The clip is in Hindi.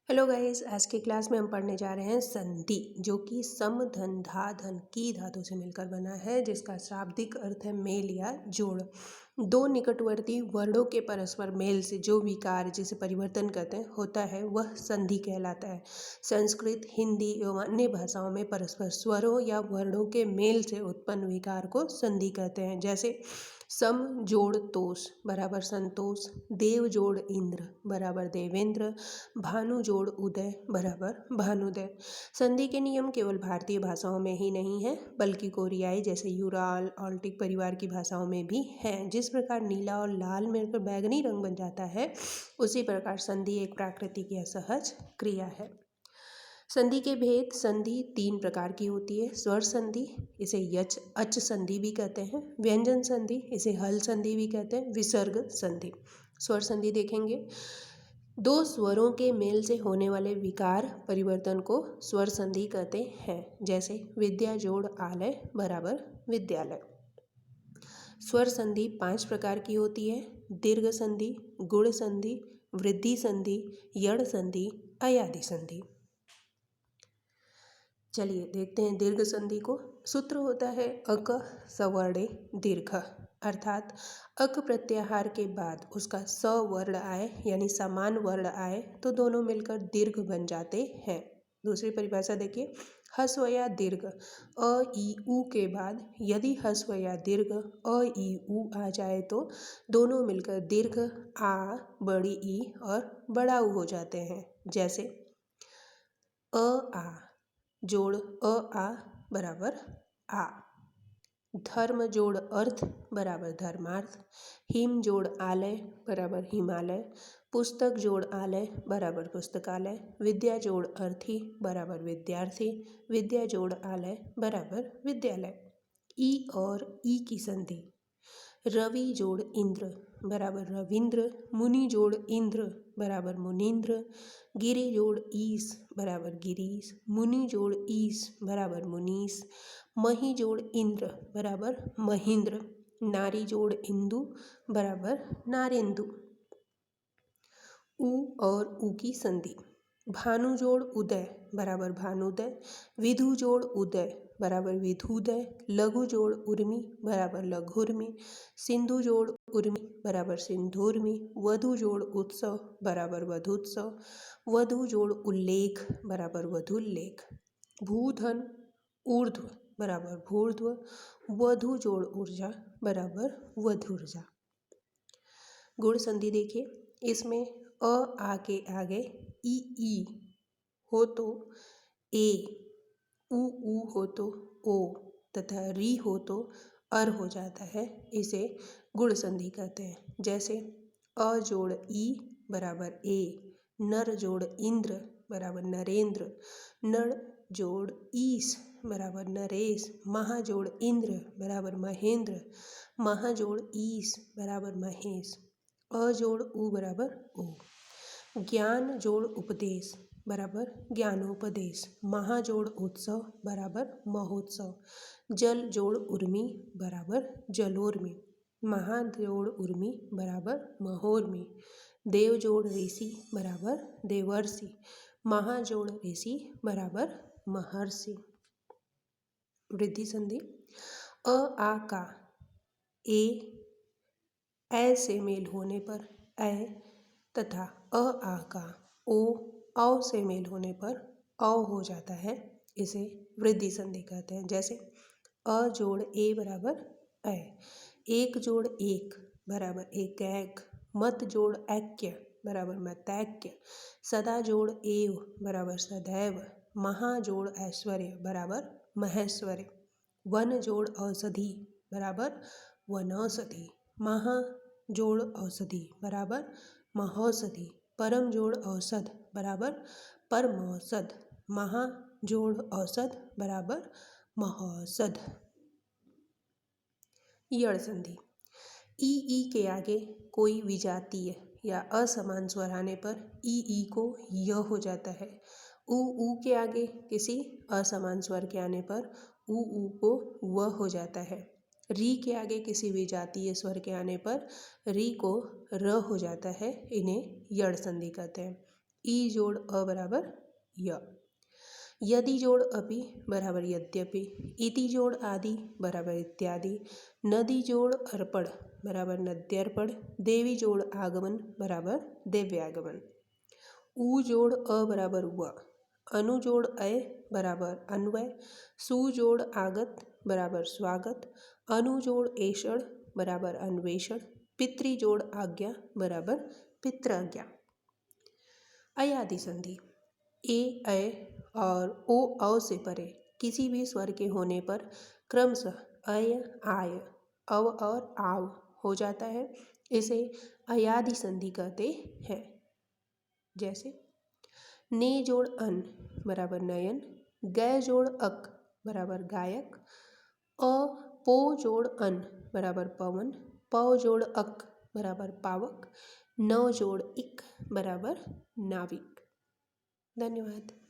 हेलो गाइस, आज की क्लास में हम पढ़ने जा रहे हैं संधि, जो कि सम धन धा धन की धातु से मिलकर बना है, जिसका शाब्दिक अर्थ है मेल या जोड़। दो निकटवर्ती वर्णों के परस्पर मेल से जो विकार जिसे परिवर्तन कहते हैं होता है वह संधि कहलाता है। संस्कृत, हिंदी एवं अन्य भाषाओं में परस्पर स्वरों या वर्णों के मेल से उत्पन्न विकार को संधि कहते हैं। जैसे सम जोड़ तोष बराबर संतोष, देव जोड़ इंद्र बराबर देवेंद्र, भानु जोड़ उदय बराबर भानुदय। संधि के नियम केवल भारतीय भाषाओं में ही नहीं है, बल्कि कोरियाई जैसे यूराल ऑल्टिक परिवार की भाषाओं में भी है। जिस प्रकार नीला और लाल मिलकर बैगनी रंग बन जाता है, उसी प्रकार संधि एक प्राकृतिक या सहज क्रिया है। संधि के भेद। संधि तीन प्रकार की होती है। स्वर संधि, इसे यच अच संधि भी कहते हैं। व्यंजन संधि, इसे हल संधि भी कहते हैं। विसर्ग संधि। स्वर संधि देखेंगे, दो स्वरों के मेल से होने वाले विकार परिवर्तन को स्वर संधि कहते हैं। जैसे विद्या जोड़ आलय बराबर विद्यालय। स्वर संधि पांच प्रकार की होती है। दीर्घ संधि, गुण संधि, वृद्धि संधि, यड़ संधि, अयादि संधि। चलिए देखते हैं दीर्घ संधि को। सूत्र होता है अक सवर्णे दीर्घ, अर्थात अक प्रत्याहार के बाद उसका स वर्ण आए यानी समान वर्ण आए तो दोनों मिलकर दीर्घ बन जाते हैं। दूसरी परिभाषा देखिए, हस्व या दीर्घ अ ई उ के बाद यदि हस्व या दीर्घ अ ई उ आ जाए तो दोनों मिलकर दीर्घ आ बड़ी ई और बड़ा ऊ हो जाते हैं। जैसे अ आ जोड़ अ आ बराबर आ, धर्म जोड़ अर्थ बराबर धर्मार्थ, हिम जोड़ आलय बराबर हिमालय, पुस्तक जोड़ आलय बराबर पुस्तकालय, विद्या जोड़ अर्थी बराबर विद्यार्थी, विद्या जोड़ आलय बराबर विद्यालय। ई और ई की संधि। रवि जोड़ इंद्र बराबर रविंद्र, मुनि जोड़ इंद्र बराबर मुनीन्द्र, गिरि जोड़ ईश बराबर गिरीश, मुनि जोड़ ईश बराबर मुनीश, मही जोड़ इंद्र बराबर महेंद्र, नारी जोड़ इंदु बराबर नारेंदु। उ और उ की संधि। भानु जोड़ उदय बराबर भानुदय, विधु जोड़ उदय बराबर विधुदय, लघु जोड़ उर्मी बराबर लघुर्मी, सिंधु जोड़ उर्मी बराबर सिंधुर्मी, वधु जोड़ उत्सव बराबर वधुत्सव, वधु जोड़ उल्लेख बराबर वधुल्लेख, भूधन ऊर्ध्व बराबर भूर्ध्व, वधु जोड़ ऊर्जा बराबर वधुर्जा। गुण संधि देखिए, इसमें अ आ के आगे ई हो तो ए, उ हो तो ओ तथा री हो तो अर हो जाता है। इसे गुण संधि कहते हैं। जैसे अ जोड़ ई बराबर ए, नर जोड़ इंद्र बराबर नरेंद्र, नर जोड़ ईश बराबर नरेश, महा जोड़ इंद्र बराबर महेंद्र, महा जोड़ ईश बराबर महेश, अ जोड़ उ बराबर उ। ज्ञान जोड़ उपदेश बराबर ज्ञानोपदेश, महा जोड़ उत्सव बराबर महोत्सव, जल जोड़ उर्मी बराबर जलोर्मी, महा जोड़ उर्मी बराबर महोर्मी, देव जोड़ ऋषि बराबर देवर्षि, महा जोड़ ऋषि बराबर महर्षि। वृद्धि संधि। अ आ का ए से मेल होने पर ए तथा अ आ का ओ औ से मेल होने पर औ हो जाता है। इसे वृद्धि संधि कहते हैं। जैसे अ जोड़ ए बराबर ए, एक जोड़ एक बराबर एकैक, मत जोड़ ऐक्य बराबर मतैक्य, सदा जोड़ एव बराबर सदैव, महा जोड़ ऐश्वर्य बराबर महेश्वर्य, वन जोड़ औषधि बराबर वनौषधि, महा जोड़ औषधि बराबर महौषधि, परम जोड़ औषध बराबर परमौषध, महा जोड़ औषध बराबर महौषध। यड़ संधि। ई के आगे कोई विजातीय या असमान स्वर आने पर ई को य हो जाता है। उ के आगे किसी असमान स्वर के आने पर उ को व हो जाता है। री के आगे किसी विजातीय स्वर के आने पर री को र हो जाता है। इन्हें यड़ संधि कहते हैं। ई जोड़ अ बराबर य। यदि जोड़ अपि बराबर यद्यपि। इति जोड़ आदि बराबर इत्यादि। नदी जोड़ अर्पण बराबर नद्यर्पण। देवी जोड़ आगमन बराबर दिव्यागमन। उ जोड़ अ बराबर व। अनु जोड़ अय बराबर अन्वय। सु जोड़ आगत बराबर स्वागत। अनु जोड़ ऐषण बराबर अन्वेषण। पितृ जोड़ आज्ञा बराबर पित्राज्ञा। अयादि संधि। ए अय और ओ औ से परे किसी भी स्वर के होने पर क्रमशः अय आय अव और आव हो जाता है। इसे अयादि संधि कहते हैं। जैसे ने जोड़ अन बराबर नयन। गै जोड़ अक बराबर गायक। अ पो जोड़ अन बराबर पवन। प जोड़ अक बराबर पावक। न जोड़ इक बराबर नाविक। धन्यवाद।